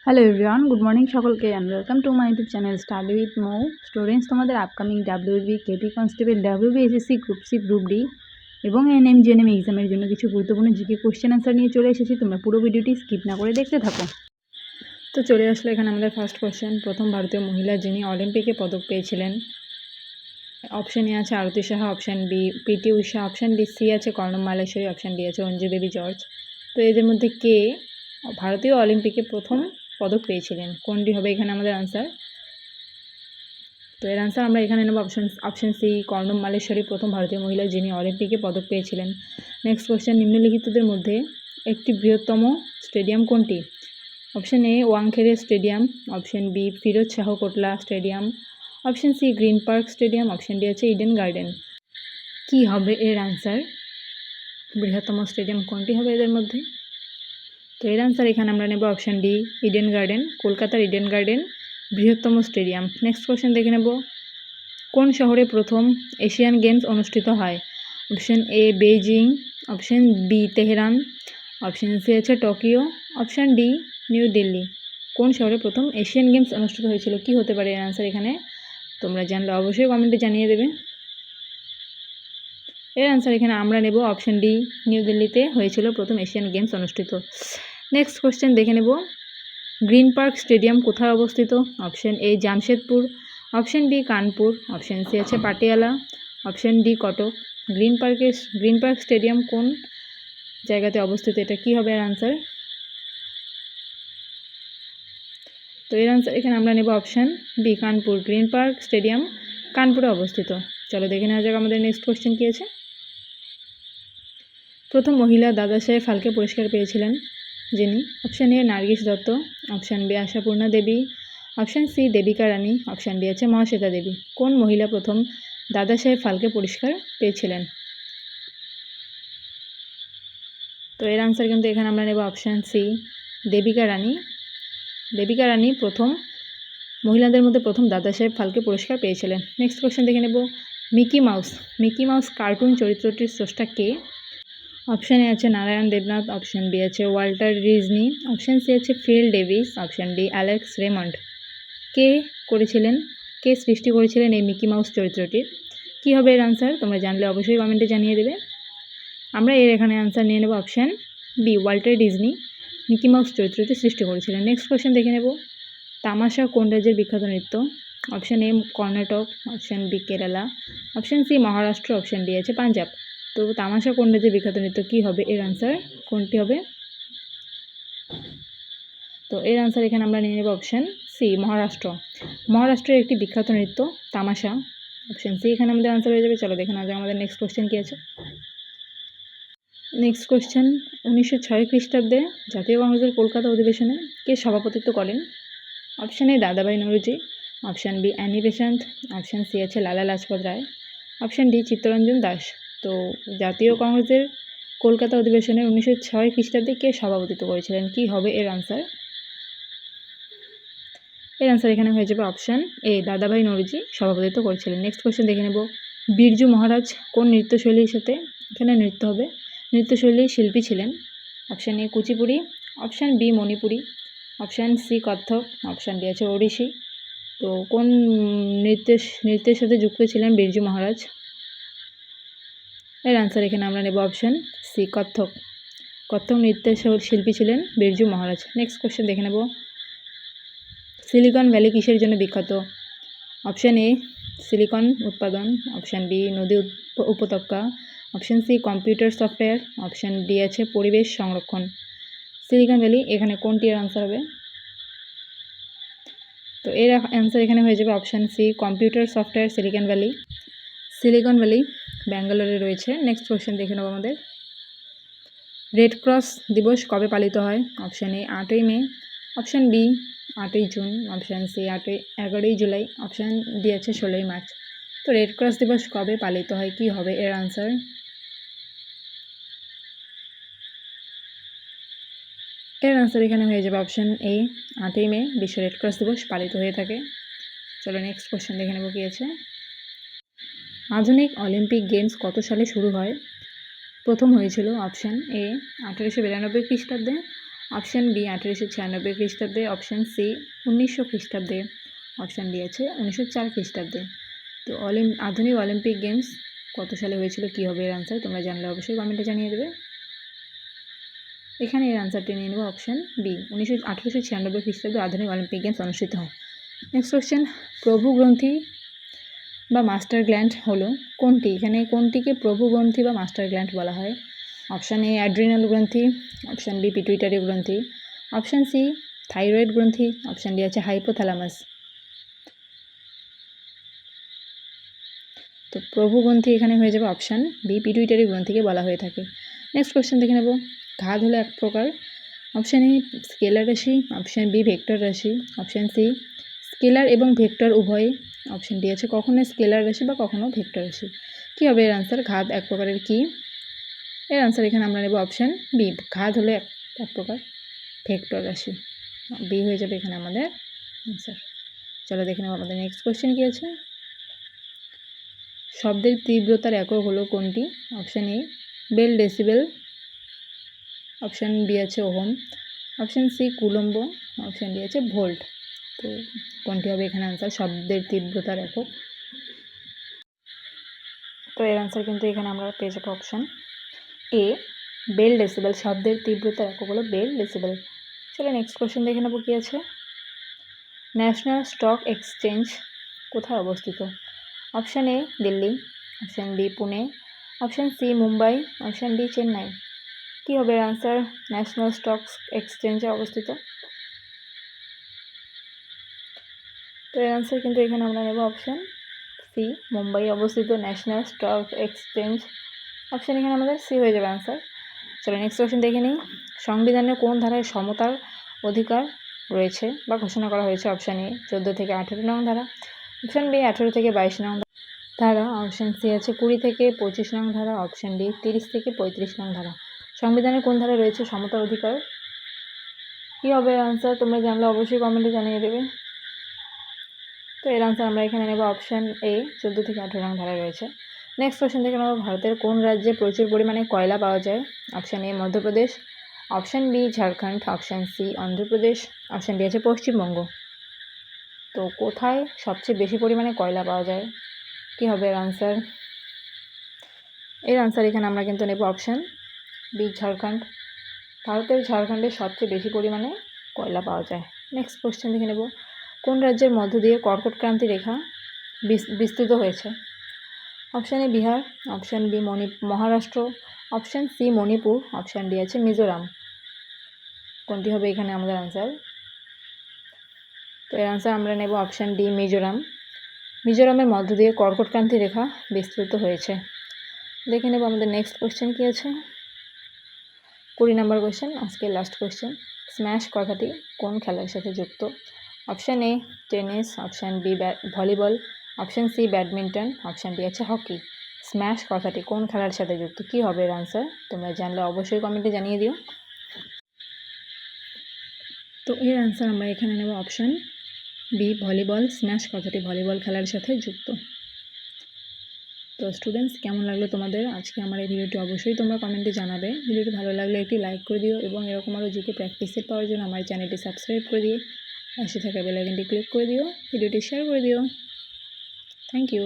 Hello everyone, good morning সকলকে and welcome to my YouTube channel study with Mou. Students, তোমাদের upcoming WB, KP constable, WB SSC, group C, group D এবং NM GNM এক্সামের জন্য কিছু গুরুত্বপূর্ণ GK question answer নিয়ে চলে এসেছি। তোমরা পুরো ভিডিওটি স্কিপ না করে দেখতে থাকো। তো চলে আসলো এখানে আমাদের ফার্স্ট কোশ্চেন। প্রথম ভারতীয় মহিলা যিনি অলিম্পিকে পদক পেয়েছিলেন। অপশন এ আছে আরতি সাহা, অপশন বি পিটি উষা, অপশন ডি সি আছে কর্ণম মালেশ্বরী, অপশন ডি আছে অঞ্জু বেবি জর্জ। তো এদের মধ্যে কে ভারতীয় অলিম্পিকে প্রথম পদক পেয়েছিলেন? কোনটি হবে এখানে আমাদের আনসার? তো এর আনসার আমরা এখানে নেব অপশন সি কর্ণম মালেশ্বরী প্রথম ভারতীয় মহিলা যিনি অলিম্পিকে পদক পেয়েছিলেন। নেক্সট কোশ্চেন, নিম্নলিখিতদের মধ্যে একটি বৃহত্তম স্টেডিয়াম কোনটি? Option A Wankhede stadium, option B Feroz Shah Kotla stadium, option C Green Park stadium, option D আছে ইডেন গার্ডেন। কি হবে এর আনসার? বৃহত্তম স্টেডিয়াম কোনটি হবে এদের মধ্যে? তো এর আনসার এখানে আমরা নেব অপশন ডি ইডেন গার্ডেন। কলকাতার ইডেন গার্ডেন বৃহত্তম স্টেডিয়াম। নেক্সট কোশ্চেন দেখে নেব, কোন শহরে প্রথম এশিয়ান গেমস অনুষ্ঠিত হয়? Option A Beijing, option B Tehran, option C আছে Tokyo, option D New Delhi. কোন শহরে প্রথম এশিয়ান গেমস অনুষ্ঠিত হয়েছিল? কি হতে পারে এর আনসার এখানে? তোমরা জানলে অবশ্যই কমেন্টে জানিয়ে দেবে। এর আনসার এখানে আমরা নেব অপশন ডি নিউ দিল্লিতে হয়েছিল প্রথম এশিয়ান গেমস অনুষ্ঠিত। নেক্সট কোশ্চেন দেখে নেব, গ্রিন পার্ক স্টেডিয়াম কোথায় অবস্থিত? Option A Jamshedpur, option B Kanpur, option C আছে Patiala, option D Cuttack. Green Park stadium কোন জায়গাতে অবস্থিত? এটা কি হবে এর আনসার? তো এর আনসার এখানে আমরা নেব option B Kanpur. Green Park stadium কানপুরে অবস্থিত। চলো দেখে নেওয়া যাক আমাদের নেক্সট কোশ্চেন কী আছে। প্রথম মহিলা দাদা সাহেব ফালকে পুরস্কার পেয়েছিলেন যিনি? Option A Nargis Dutt, option B Ashapurna Devi, option C Devika Rani, option D আছে মহাশ্বেতা দেবী। কোন মহিলা প্রথম দাদা সাহেব ফালকে পুরস্কার পেয়েছিলেন? তো এর আনসার কিন্তু এখানে আমরা নেব অপশান সি দেবিকা রানী। দেবিকা রানী প্রথম মহিলাদের মধ্যে প্রথম দাদা সাহেব ফালকে পুরস্কার পেয়েছিলেন। নেক্সট কোয়েশ্চেন দেখে নেব, মিকি মাউস কার্টুন চরিত্রটির স্রষ্টা কে? অপশান এ আছে নারায়ণ দেবনাথ, অপশান বি আছে ওয়াল্টার ডিজনি, অপশান সি আছে Phil Davis, option D Alex Raymond. কে সৃষ্টি করেছিলেন এই মিকি মাউস চরিত্রটির? কী হবে এর আনসার? তোমরা জানলে অবশ্যই কমেন্টে জানিয়ে দেবে। আমরা এর এখানে আনসার নিয়ে নেব option B Walter Disney Mickey Mouse চরিত্রটি সৃষ্টি করেছিলেন। নেক্সট কোয়েশ্চেন দেখে নেব, তামাশা কোন রাজ্যের বিখ্যাত নৃত্য? Option A Karnataka, option B Kerala, option C Maharashtra, option D আছে পাঞ্জাব। তো তামাশা কোন রাজ্যের বিখ্যাত নৃত্য? কী হবে এর আনসার? কোনটি হবে? তো এর আনসার এখানে আমরা নিয়ে নেব অপশান সি মহারাষ্ট্রের একটি বিখ্যাত নৃত্য তামাশা। অপশান সি এখানে আমাদের আনসার হয়ে যাবে। চলো দেখে নেওয়া যাক আমাদের নেক্সট কোয়েশ্চেন কী আছে। নেক্সট কোয়েশ্চেন, 1906 খ্রিস্টাব্দে জাতীয় কংগ্রেসের কলকাতা অধিবেশনে কে সভাপতিত্ব করেন? Option A Dadabhai Naoroji, option B Annie Besant, option C আছে লালা লাজপত রায়, অপশান ডি চিত্তরঞ্জন দাস। তো জাতীয় কংগ্রেসের কলকাতা অধিবেশনে 1906 খ্রিস্টাব্দে কে সভাপতিত্ব করেছিলেন? কি হবে এর আনসার? এর আনসার এখানে হয়ে যাবে অপশান এ দাদাভাই নৌরোজি সভাপতিত্ব করেছিলেন। নেক্সট কোয়েশ্চেন দেখে নেব, বিরজু মহারাজ কোন নৃত্যশৈলীর সাথে এখানে নৃত্য হবে? নৃত্যশৈলীর শিল্পী ছিলেন? Option A Kuchipudi, option B Manipuri, option C Kathak, option D আছে ওড়িশি। তো কোন নৃত্যের সাথে যুক্ত ছিলেন বিরজু মহারাজ? এর আনসার এখানে আমরা নেব অপশান সি কত্থক নৃত্যের শিল্পী ছিলেন বিরজু মহারাজ। নেক্সট কোয়েশ্চেন দেখে নেব, সিলিকন ভ্যালি কিসের জন্য বিখ্যাত? অপশান এ সিলিকন উৎপাদন, অপশান বি নদী উপত্যকা, option C computer software, option D আছে পরিবেশ সংরক্ষণ। সিলিকন ভ্যালি এখানে কোনটি এর আনসার হবে? তো এর অ্যান্সার এখানে হয়ে যাবে option C computer software Silicon Valley ব্যাঙ্গালোরে রয়েছে। নেক্সট কোয়েশ্চেন দেখে নেব আমাদের, রেড ক্রস দিবস কবে পালিত হয়? অপশান এ 8ই মে, অপশান বি 8ই জুন, অপশান সি 11ই জুলাই, অপশান ডি আছে 16ই মার্চ। তো রেড ক্রস দিবস কবে পালিত হয়? কি হবে এর আনসার? এর আনসার এখানে হয়ে যাবে অপশান এ 8ই মে বিশ্ব রেড ক্রস দিবস পালিত হয়ে থাকে। চলো নেক্সট কোয়েশ্চেন দেখে নেব কি আছে। আধুনিক অলিম্পিক গেমস কত সালে শুরু হয়? প্রথম হয়েছিল অপশান এ 1892 খ্রিস্টাব্দে, অপশান বি 1896 খ্রিস্টাব্দে, অপশান সি 1900 খ্রিস্টাব্দে, অপশান ডি আছে 1904 খ্রিস্টাব্দে। তো আধুনিক অলিম্পিক গেমস কত সালে হয়েছিল, কী হবে এর আনসার? তোমরা জানলে অবশ্যই কমেন্টে জানিয়ে দেবে। এখানে এর আনসারটি নিয়ে নেব অপশান বি 1896 খ্রিস্টাব্দে আধুনিক অলিম্পিক গেমস অনুষ্ঠিত হয়। নেক্সট কোশ্চেন, প্রভু গ্রন্থি বা মাস্টার গ্ল্যান্ড হলো কোনটি? এখানে কোনটিকে প্রভু গ্রন্থি বা মাস্টার গ্ল্যান্ড বলা হয়? অপশান এ অ্যাড্রিনাল গ্রন্থি, অপশান বি পিটুইটারি গ্রন্থি, অপশান সি থাইরয়েড গ্রন্থি, অপশান ডি আছে হাইপোথ্যালামাস। তো প্রভু গ্রন্থি এখানে হয়ে যাবে অপশান বি পিটুইটারি গ্রন্থিকে বলা হয়ে থাকে। নেক্সট কোশ্চেন দেখে নেব, ঘাত হলো এক প্রকার। অপশান এ স্কেলার রাশি, অপশান বি ভেক্টর রাশি, অপশান সি স্কেলার এবং ভেক্টর উভয়, অপশান ডি আছে কখনো স্কেলার রাশি বা কখনো ভেক্টর রাশি। কী হবে এর আনসার? ঘাত এক প্রকারের কি? এর আনসার এখানে আমরা নেব অপশান বি, ঘাত হলো এক প্রকার ভেক্টর রাশি। বি হয়ে যাবে এখানে আমাদের আনসার। চলো দেখে নেব আমাদের নেক্সট কোশ্চেন কী আছে। শব্দের তীব্রতার একক হলো কোনটি? Option A bel decibel, option B আছে ohm, option C coulomb, option D আছে ভোল্ট। তো কোনটি হবে এখানে আনসার শব্দের তীব্রতার একক? তো এর আনসার কিন্তু এখানে আমরা পেয়ে যাবো অপশান এ বেল ডেসিবেল। শব্দের তীব্রতার একক হলো বেল ডেসিবেল। চলো নেক্সট কোশ্চেন দেখে নেবো কী আছে। ন্যাশনাল স্টক এক্সচেঞ্জ কোথায় অবস্থিত? Option A Delhi, option B Pune, option C Mumbai, option D Chennai. কী হবে এর আনসার? ন্যাশনাল স্টক এক্সচেঞ্জে অবস্থিত। তো এর আনসার কিন্তু এখানে আমরা নেব অপশান সি মুম্বাই অবস্থিত ন্যাশনাল স্টক এক্সচেঞ্জ। অপশান এখানে আমাদের সি হয়ে যাবে আনসার। চলো নেক্সট কোশ্চেন দেখে নিই, সংবিধানের কোন ধারায় সমতার অধিকার রয়েছে বা ঘোষণা করা হয়েছে? অপশান এ 14 থেকে 18 নং ধারা, অপশান বি 18 থেকে 22 নং ধারা, অপশান সি আছে 20 থেকে 25 নং ধারা, অপশান ডি 30 থেকে 35 নং ধারা। সংবিধানের কোন ধারায় রয়েছে সমতার অধিকার? কী হবে আনসার? তোমরা জানলে অবশ্যই কমেন্টে জানিয়ে দেবে। তো এর আনসার আমরা এখানে নেব অপশান এ 14 থেকে 18 নং ধারায় রয়েছে। নেক্সট কোশ্চেন দেখে নেব, ভারতের কোন রাজ্যে প্রচুর পরিমাণে কয়লা পাওয়া যায়? Option A Madhya Pradesh, option B Jharkhand, option C Andhra Pradesh, option D আছে পশ্চিমবঙ্গ। তো কোথায় সবচেয়ে বেশি পরিমাণে কয়লা পাওয়া যায়? কী হবে এর আনসার? এর আনসার এখানে আমরা কিন্তু নেব অপশান বি ঝাড়খণ্ড। ভারতের ঝাড়খণ্ডে সবচেয়ে বেশি পরিমাণে কয়লা পাওয়া যায়। নেক্সট কোশ্চেন দেখে নেব, কোন রাজ্যের মধ্য দিয়ে কর্কট ক্রান্তি রেখা বিস্তৃত হয়েছে? Option A Bihar, option B Maharashtra, option C Manipur, option D আছে মিজোরাম। কোনটি হবে এখানে আমাদের আনসার? তো এর আনসার আমরা নেব অপশান ডি মিজোরাম। মিজোরামের মধ্য দিয়ে কর্কট ক্রান্তি রেখা বিস্তৃত হয়েছে। দেখে নেব আমাদের নেক্সট কোশ্চেন কী আছে। 20 নম্বর কোশ্চেন, আজকে লাস্ট কোশ্চেন। স্ম্যাশ কথাটি কোন খেলার সাথে যুক্ত? Option A tennis, option B volleyball, option C badminton, option D আছে হকি। স্ম্যাশ কথাটি কোন খেলার সাথে যুক্ত? কী হবে এর আনসার? তোমরা জানলে অবশ্যই কমেন্টে জানিয়ে দিও। তো এর আনসার আমরা এখানে নেব অপশান বি ভলিবল। স্ম্যাশ কথাটি ভলিবল খেলার সাথে যুক্ত। তো স্টুডেন্টস, কেমন লাগলো তোমাদের আজকে আমার এই ভিডিওটি? অবশ্যই তোমরা কমেন্টে জানাবে। ভিডিওটি ভালো লাগলে একটি লাইক করে দিও এবং এরকম আরও জিকে প্র্যাকটিস সেট পাওয়ার জন্য আমার চ্যানেলটি সাবস্ক্রাইব করে দিয়ে পাশে থাকা বেল আইকনটি ক্লিক করে দিও, ভিডিওটি শেয়ার করে দিও। Thank you.